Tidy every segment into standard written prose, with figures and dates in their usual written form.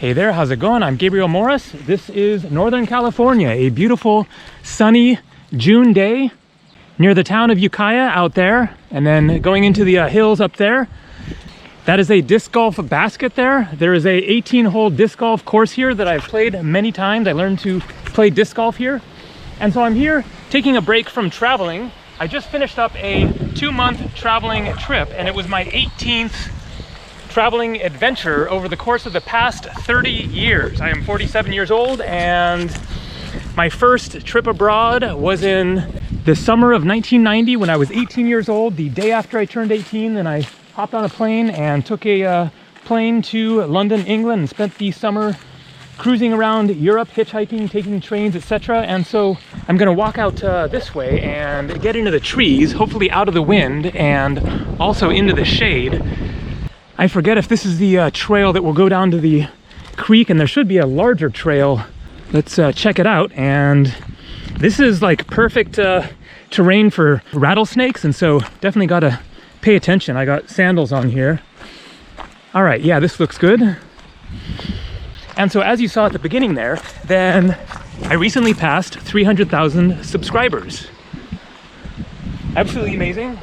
Hey there, how's it going? I'm Gabriel Morris. This is Northern California, a beautiful sunny June day near the town of Ukiah out there, and then going into the hills up there. That is a disc golf basket there. There is a 18-hole disc golf course here that I've played many times. I learned to play disc golf here. And so I'm here taking a break from traveling. I just finished up a 2-month traveling trip, and it was my 18th traveling adventure over the course of the past 30 years. I am 47 years old, and my first trip abroad was in the summer of 1990 when I was 18 years old. The day after I turned 18, then I hopped on a plane and took a plane to London, England, and spent the summer cruising around Europe, hitchhiking, taking trains, etc. And so I'm gonna walk out this way and get into the trees, hopefully out of the wind and also into the shade. I forget if this is the trail that will go down to the creek, and there should be a larger trail. Let's check it out. And this is like perfect terrain for rattlesnakes, and so definitely gotta pay attention. I got sandals on here. All right, yeah, this looks good. And so as you saw at the beginning there, then I recently passed 300,000 subscribers. Absolutely amazing.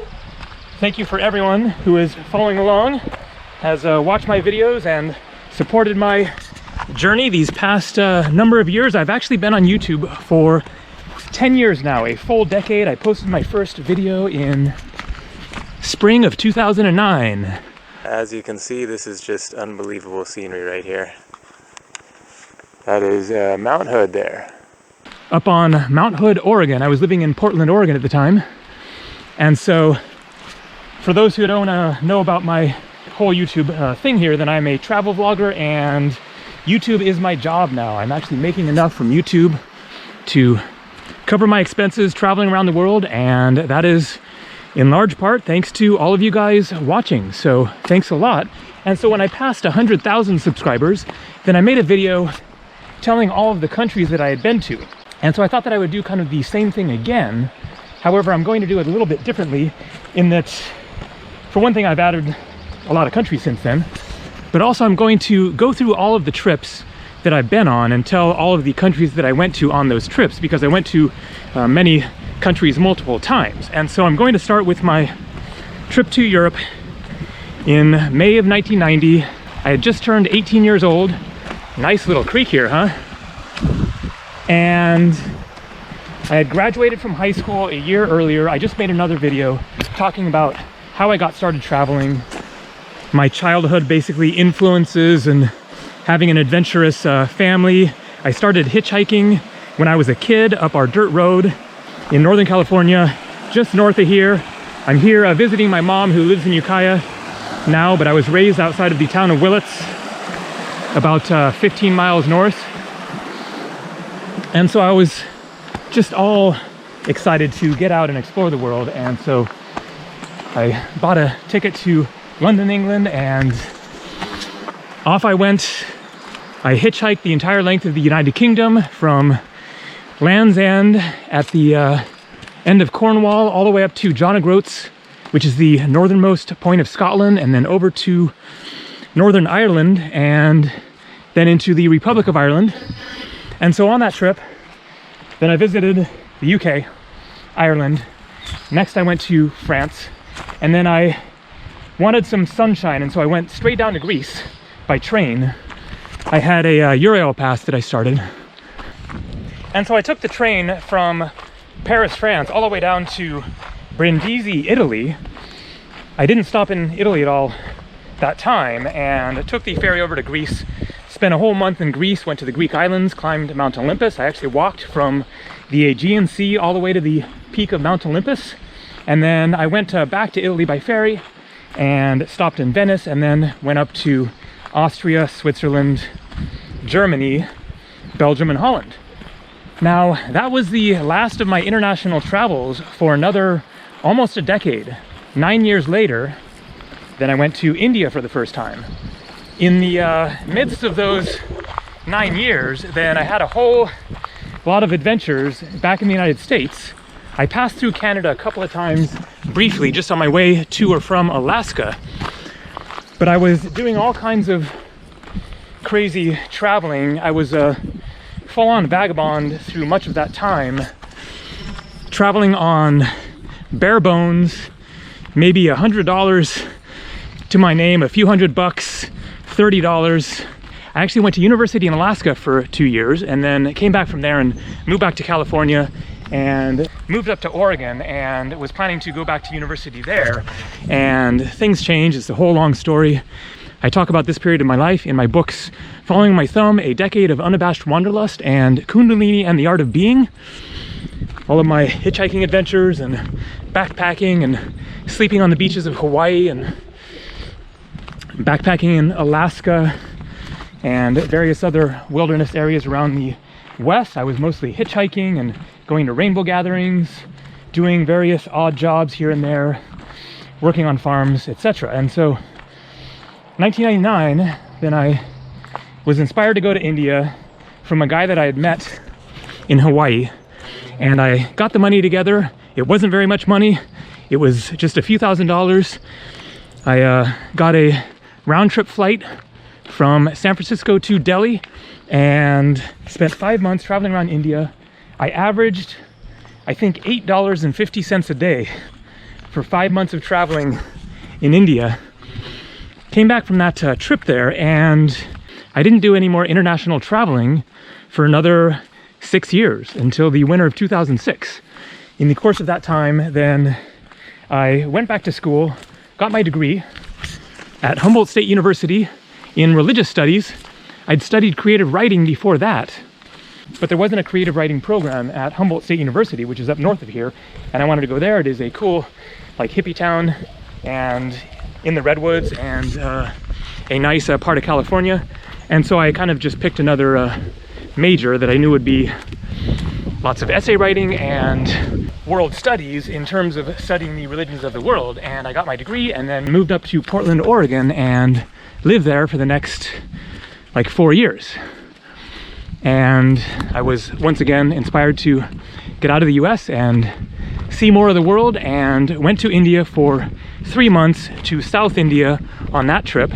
Thank you for everyone who is following along, has watched my videos and supported my journey these past number of years. I've actually been on YouTube for 10 years now, a full decade. I posted my first video in spring of 2009. As you can see, this is just unbelievable scenery right here. That is Mount Hood there. Up on Mount Hood, Oregon. I was living in Portland, Oregon at the time. And so for those who don't know about my whole YouTube thing here, then I'm a travel vlogger, and YouTube is my job now. I'm actually making enough from YouTube to cover my expenses traveling around the world, and that is in large part thanks to all of you guys watching. So thanks a lot. And so when I passed 100,000 subscribers, then I made a video telling all of the countries that I had been to. And so I thought that I would do kind of the same thing again. However, I'm going to do it a little bit differently in that, for one thing, I've added a lot of countries since then, but also I'm going to go through all of the trips that I've been on and tell all of the countries that I went to on those trips, because I went to many countries multiple times. And so I'm going to start with my trip to Europe in May of 1990. I had just turned 18 years old. Nice little creek here, huh? And I had graduated from high school a year earlier. I just made another video talking about how I got started traveling, my childhood basically influences, and having an adventurous family. I started hitchhiking when I was a kid up our dirt road in Northern California, just north of here. I'm here visiting my mom, who lives in Ukiah now, but I was raised outside of the town of Willits, about 15 miles north. And so I was just all excited to get out and explore the world. And so I bought a ticket to London, England, and off I went. I hitchhiked the entire length of the United Kingdom from Land's End at the end of Cornwall all the way up to John O'Groats, which is the northernmost point of Scotland, and then over to Northern Ireland, and then into the Republic of Ireland. And so on that trip, then I visited the UK, Ireland. Next I went to France, and then I wanted some sunshine, and so I went straight down to Greece by train. I had a Eurail pass that I started. And so I took the train from Paris, France, all the way down to Brindisi, Italy. I didn't stop in Italy at all that time, and took the ferry over to Greece, spent a whole month in Greece, went to the Greek islands, climbed Mount Olympus. I actually walked from the Aegean Sea all the way to the peak of Mount Olympus. And then I went back to Italy by ferry and stopped in Venice, and then went up to Austria, Switzerland, Germany, Belgium, and Holland. Now, that was the last of my international travels for another almost a decade. 9 years later, then I went to India for the first time. In the midst of those 9 years, then I had a whole lot of adventures back in the United States. I passed through Canada a couple of times briefly, just on my way to or from Alaska. But I was doing all kinds of crazy traveling. I was a full-on vagabond through much of that time, traveling on bare bones, maybe $100 to my name, a few $100, $30. I actually went to university in Alaska for 2 years and then came back from there and moved back to California and moved up to Oregon and was planning to go back to university there. And things changed. It's a whole long story. I talk about this period of my life in my books, Following My Thumb, A Decade of Unabashed Wanderlust, and Kundalini and the Art of Being. All of my hitchhiking adventures and backpacking and sleeping on the beaches of Hawaii and backpacking in Alaska and various other wilderness areas around the West. I was mostly hitchhiking and going to rainbow gatherings, doing various odd jobs here and there, working on farms, etc. And so 1999, then I was inspired to go to India from a guy that I had met in Hawaii, and I got the money together. It wasn't very much money. It was just a few $1,000s. I got a round-trip flight from San Francisco to Delhi and spent 5 months traveling around India. I averaged, I think, $8.50 a day for 5 months of traveling in India. Came back from that trip there, and I didn't do any more international traveling for another 6 years until the winter of 2006. In the course of that time, then I went back to school, got my degree at Humboldt State University in religious studies. I'd studied creative writing before that, but there wasn't a creative writing program at Humboldt State University, which is up north of here, and I wanted to go there. It is a cool, like, hippie town and in the redwoods and a nice part of California. And so I kind of just picked another major that I knew would be lots of essay writing and world studies in terms of studying the religions of the world. And I got my degree and then moved up to Portland, Oregon, and lived there for the next like 4 years. And I was once again inspired to get out of the US and see more of the world, and went to India for 3 months, to South India on that trip.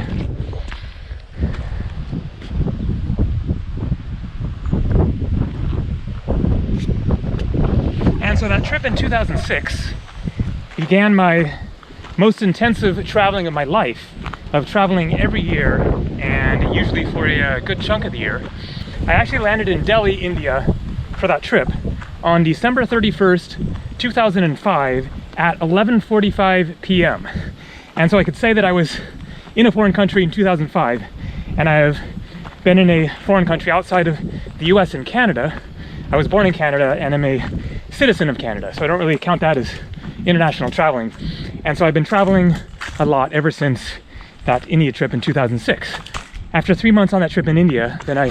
And so that trip in 2006 began my most intensive traveling of my life, of traveling every year, and usually for a good chunk of the year. I actually landed in Delhi, India for that trip on December 31st, 2005 at 11:45 p.m. And so I could say that I was in a foreign country in 2005, and I have been in a foreign country outside of the US and Canada. I was born in Canada and I'm a citizen of Canada, so I don't really count that as international traveling. And so I've been traveling a lot ever since that India trip in 2006. After 3 months on that trip in India, then I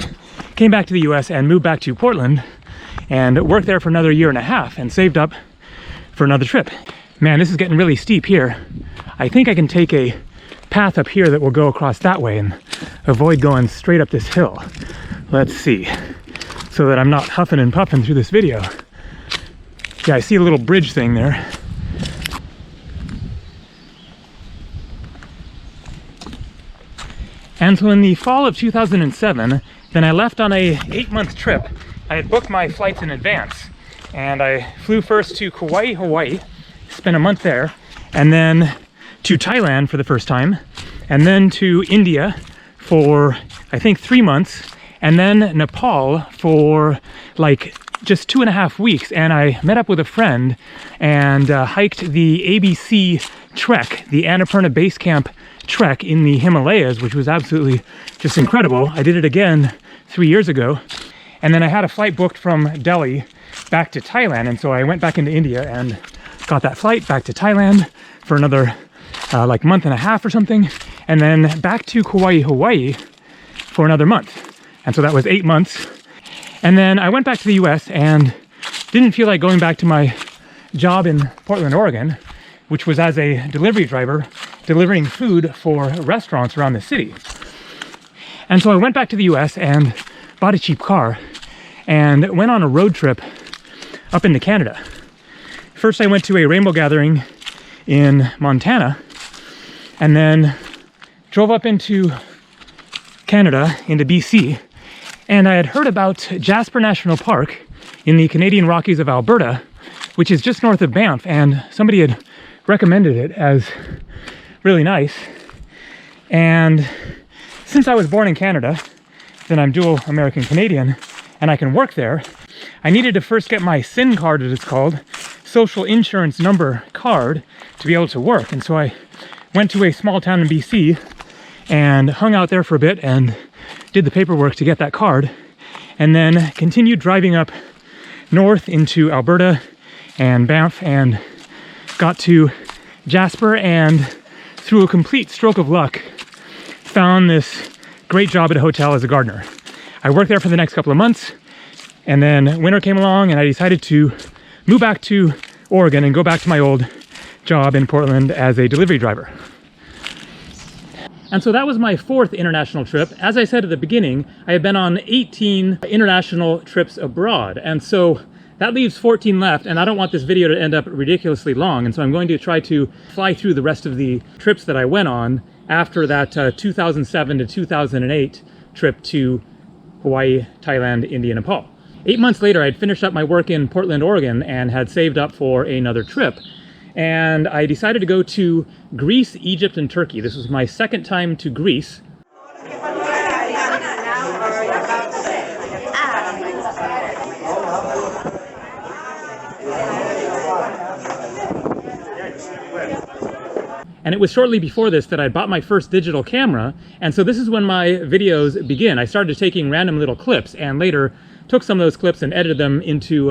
came back to the US and moved back to Portland and worked there for another 1.5 years and saved up for another trip. Man, this is getting really steep here. I think I can take a path up here that will go across that way and avoid going straight up this hill. Let's see, so that I'm not huffing and puffing through this video. Yeah, I see a little bridge thing there. And so in the fall of 2007, then I left on a 8-month trip. I had booked my flights in advance, and I flew first to Kauai, Hawaii, spent a month there, and then to Thailand for the first time, and then to India for, I think, 3 months, and then Nepal for like just 2.5 weeks. And I met up with a friend and hiked the ABC trek, the Annapurna Base Camp trek in the Himalayas, which was absolutely just incredible. I did it again 3 years ago. And then I had a flight booked from Delhi back to Thailand. And so I went back into India and got that flight back to Thailand for another like month and a half or something. And then back to Kauai, Hawaii for another month. And so that was 8 months. And then I went back to the US and didn't feel like going back to my job in Portland, Oregon, which was as a delivery driver, delivering food for restaurants around the city. And so I went back to the US and bought a cheap car and went on a road trip up into Canada. First I went to a rainbow gathering in Montana, and then drove up into Canada into BC, and I had heard about Jasper National Park in the Canadian Rockies of Alberta, which is just north of Banff, and somebody had recommended it as really nice. And since I was born in Canada, then I'm dual American Canadian, and I can work there, I needed to first get my SIN card, as it's called, social insurance number card, to be able to work. And so I went to a small town in BC and hung out there for a bit and did the paperwork to get that card, and then continued driving up north into Alberta and Banff and got to Jasper, and through a complete stroke of luck found this great job at a hotel as a gardener. I worked there for the next couple of months, and then winter came along and I decided to move back to Oregon and go back to my old job in Portland as a delivery driver. And so that was my 4th international trip. As I said at the beginning, I have been on 18 international trips abroad. And so that leaves 14 left, and I don't want this video to end up ridiculously long. And so I'm going to try to fly through the rest of the trips that I went on after that 2007 to 2008 trip to Hawaii, Thailand, India, Nepal. 8 months later, I'd finished up my work in Portland, Oregon, and had saved up for another trip. And I decided to go to Greece, Egypt, and Turkey. This was my 2nd time to Greece. And it was shortly before this that I bought my first digital camera, and so this is when my videos begin. I started taking random little clips, and later took some of those clips and edited them into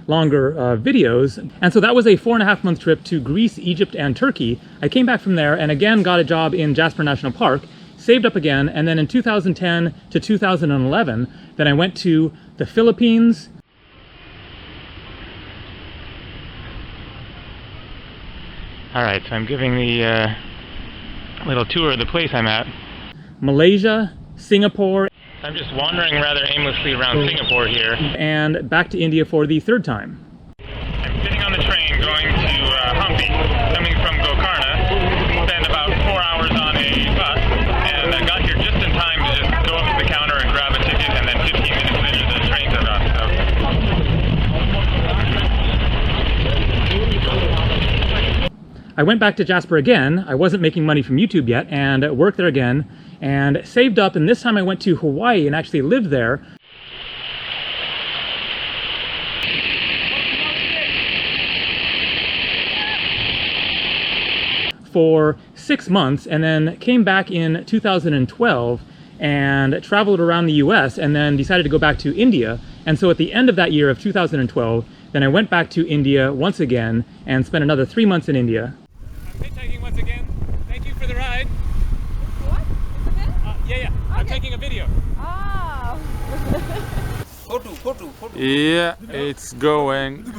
longer videos. And so that was a 4.5-month trip to Greece, Egypt, and Turkey. I came back from there and again got a job in Jasper National Park, saved up again, and then in 2010 to 2011, then I went to the Philippines. All right, so I'm giving the little tour of the place I'm at. Malaysia, Singapore. I'm just wandering rather aimlessly around Singapore here. And back to India for the 3rd time. I'm sitting on the train going to Hampi, coming from Gokarna. Spent about 4 hours on a bus, and I got here just in time to just go up to the counter and grab a ticket, and then 15 minutes later the train took off. I went back to Jasper again. I wasn't making money from YouTube yet, and worked there again, and saved up, and this time I went to Hawaii and actually lived there. For 6 months, and then came back in 2012 and traveled around the US, and then decided to go back to India. And so at the end of that year of 2012, then I went back to India once again and spent another 3 months in India. I'm hitchhiking once again. Thank you for the ride. What? Yeah. Okay. I'm taking a video. Ah. Photo. Yeah, it's going.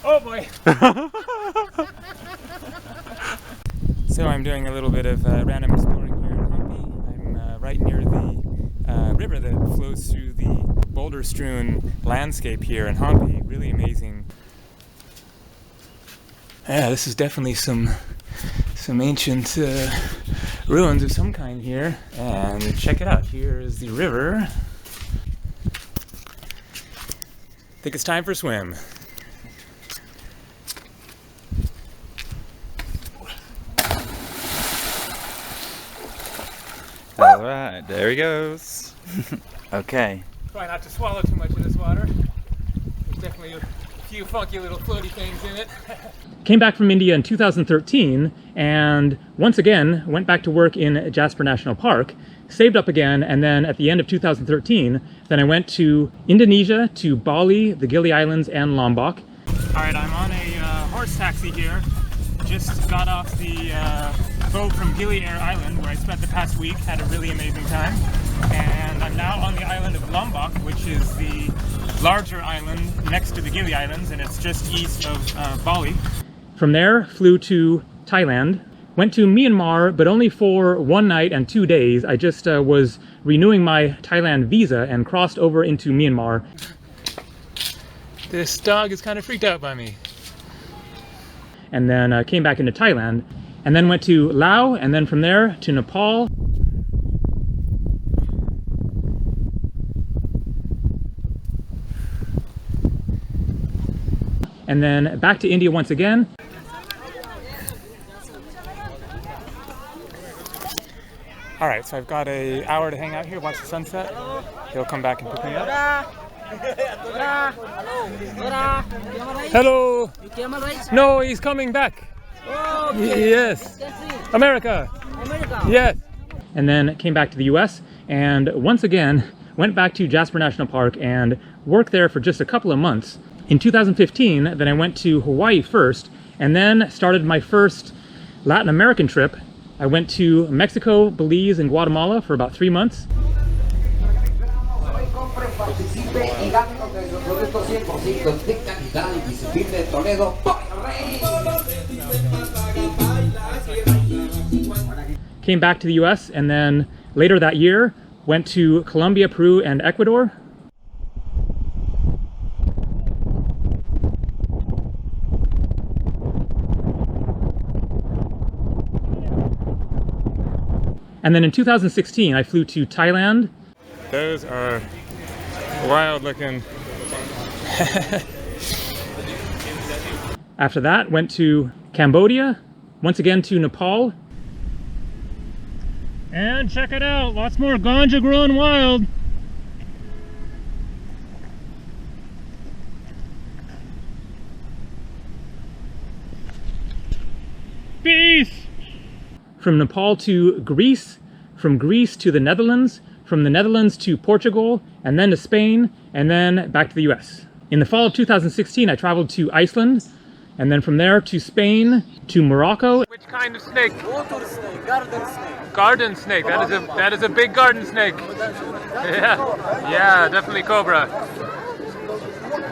Oh boy. So I'm doing a little bit of random exploring here in Hampi. I'm right near the river that flows through the boulder-strewn landscape here in Hampi. Really amazing. Yeah, this is definitely some ancient ruins of some kind here. And check it out. Here is the river. I think it's time for a swim. All right, there he goes. Okay. Try not to swallow too much of this water. There's definitely a few funky little floaty things in it. Came back from India in 2013 and once again went back to work in Jasper National Park, saved up again, and then at the end of 2013, then I went to Indonesia, to Bali, the Gili Islands, and Lombok. All right, I'm on a horse taxi here. Just got off the boat from Gili Air Island, where I spent the past week, had a really amazing time. And I'm now on the island of Lombok, which is the larger island next to the Gili Islands, and it's just east of Bali. From there, flew to Thailand, went to Myanmar, but only for 1 night and 2 days. I just was renewing my Thailand visa and crossed over into Myanmar. This dog is kind of freaked out by me. And then came back into Thailand, and then went to Laos, and then from there to Nepal. and then back to India once again. All right, so I've got an hour to hang out here, watch the sunset. He'll come back and pick me up. Hello. No, he's coming back. Yes. America. Yes. And then came back to the US and once again went back to Jasper National Park and worked there for just a couple of months. In 2015, then I went to Hawaii first and then started my first Latin American trip. I went to Mexico, Belize, and Guatemala for about 3 months. Came back to the US and then later that year went to Colombia, Peru, and Ecuador. And then in 2016, I flew to Thailand. Those are wild looking. After that, went to Cambodia, once again to Nepal. And check it out, lots more ganja growing wild. Peace! From Nepal to Greece, from Greece to the Netherlands, from the Netherlands to Portugal, and then to Spain, and then back to the US. In the fall of 2016, I traveled to Iceland, and then from there to Spain, to Morocco. Which kind of snake? Water snake, garden snake. Garden snake, that is a big garden snake. Yeah, definitely cobra.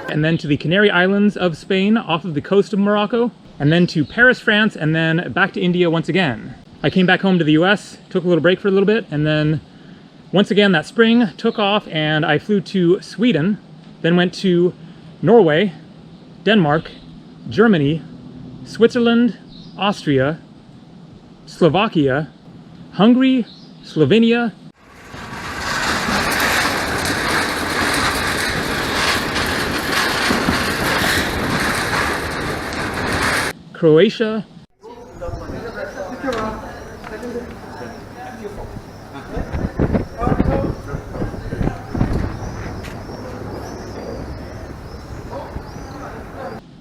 And then to the Canary Islands of Spain, off of the coast of Morocco, and then to Paris, France, and then back to India once again. I came back home to the US, took a little break for a little bit, and then once again that spring took off and I flew to Sweden, then went to Norway, Denmark, Germany, Switzerland, Austria, Slovakia, Hungary, Slovenia, Croatia,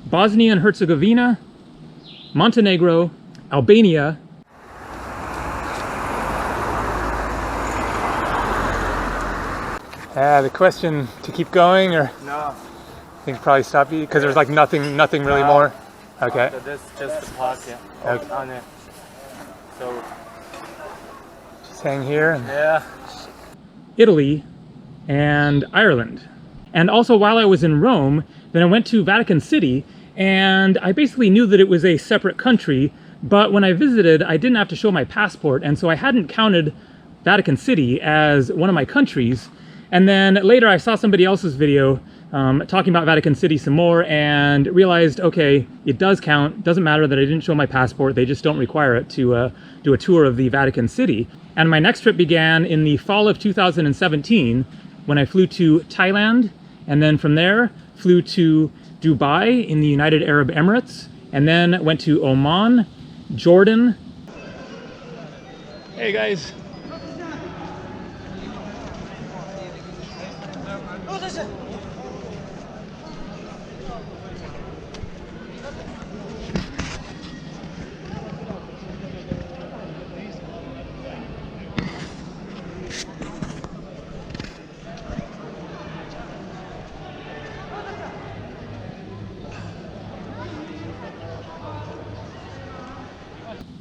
Bosnia and Herzegovina, Montenegro, Albania, the question to keep going or No. I think probably stop you because there's like nothing really more. Okay. So this just the park, yeah. Okay. On it. So Just hang here. And yeah. Italy and Ireland. And also while I was in Rome, then I went to Vatican City and I basically knew that it was a separate country, but when I visited, I didn't have to show my passport, and so I hadn't counted Vatican City as one of my countries. And then later I saw somebody else's video talking about Vatican City some more and realized, okay, it does count. Doesn't matter that I didn't show my passport. They just don't require it to do a tour of the Vatican City. And my next trip began in the fall of 2017 when I flew to Thailand, and then from there flew to Dubai in the United Arab Emirates, and then went to Oman, Jordan. Hey guys.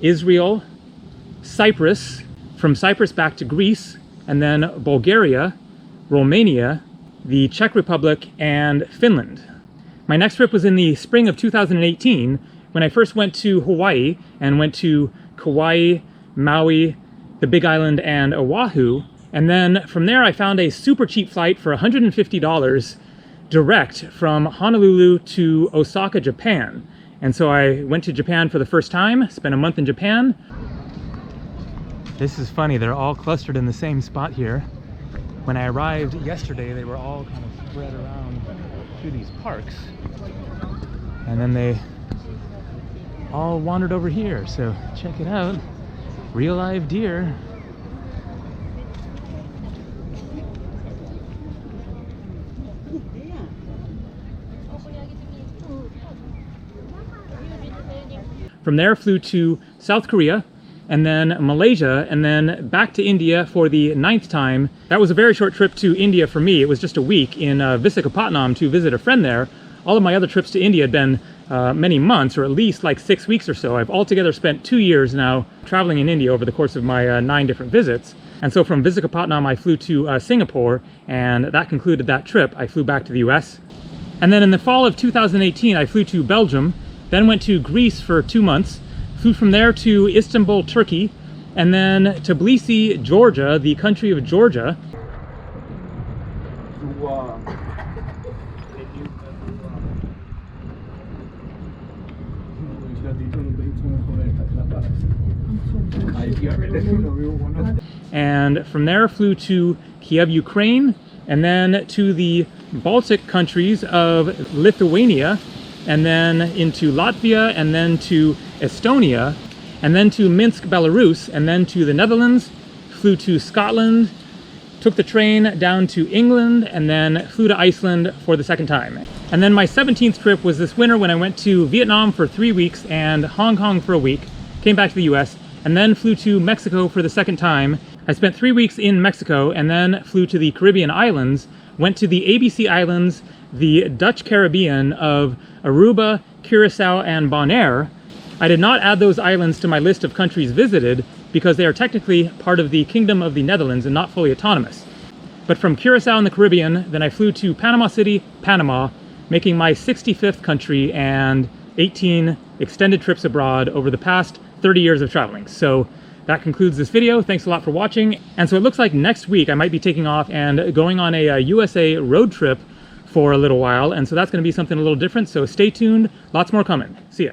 Israel, Cyprus, from Cyprus back to Greece, and then Bulgaria, Romania, the Czech Republic, and Finland. My next trip was in the spring of 2018 when I first went to Hawaii and went to Kauai, Maui, the Big Island, and Oahu. And then from there I found a super cheap flight for $150 direct from Honolulu to Osaka, Japan. And so I went to Japan for the first time, spent a month in Japan. This is funny, they're all clustered in the same spot here. When I arrived yesterday, they were all kind of spread around through these parks. And then they all wandered over here, so check it out. Real live deer. From there, flew to South Korea, and then Malaysia, and then back to India for the 9th time. That was a very short trip to India for me. It was just a week in Visakhapatnam to visit a friend there. All of my other trips to India had been many months, or at least like 6 weeks or so. I've altogether spent 2 years now traveling in India over the course of my 9 different visits. And so from Visakhapatnam, I flew to Singapore, and that concluded that trip. I flew back to the US. And then in the fall of 2018, I flew to Belgium, then went to Greece for 2 months, flew from there to Istanbul, Turkey, and then Tbilisi, Georgia, the country of Georgia. And from there flew to Kiev, Ukraine, and then to the Baltic countries of Lithuania, and then into Latvia, and then to Estonia, and then to Minsk, Belarus, and then to the Netherlands, flew to Scotland, took the train down to England, and then flew to Iceland for the 2nd time. And then my 17th trip was this winter when I went to Vietnam for 3 weeks and Hong Kong for a week, came back to the US, and then flew to Mexico for the 2nd time. I spent 3 weeks in Mexico and then flew to the Caribbean islands, went to the ABC Islands, the Dutch Caribbean of Aruba, Curacao, and Bonaire. I did not add those islands to my list of countries visited because they are technically part of the Kingdom of the Netherlands and not fully autonomous. But from Curacao in the Caribbean, then I flew to Panama City, Panama, making my 65th country and 18 extended trips abroad over the past 30 years of traveling. So that concludes this video. Thanks a lot for watching. And so it looks like next week I might be taking off and going on a USA road trip for a little while. And so that's going to be something a little different. So stay tuned. Lots more coming. See ya.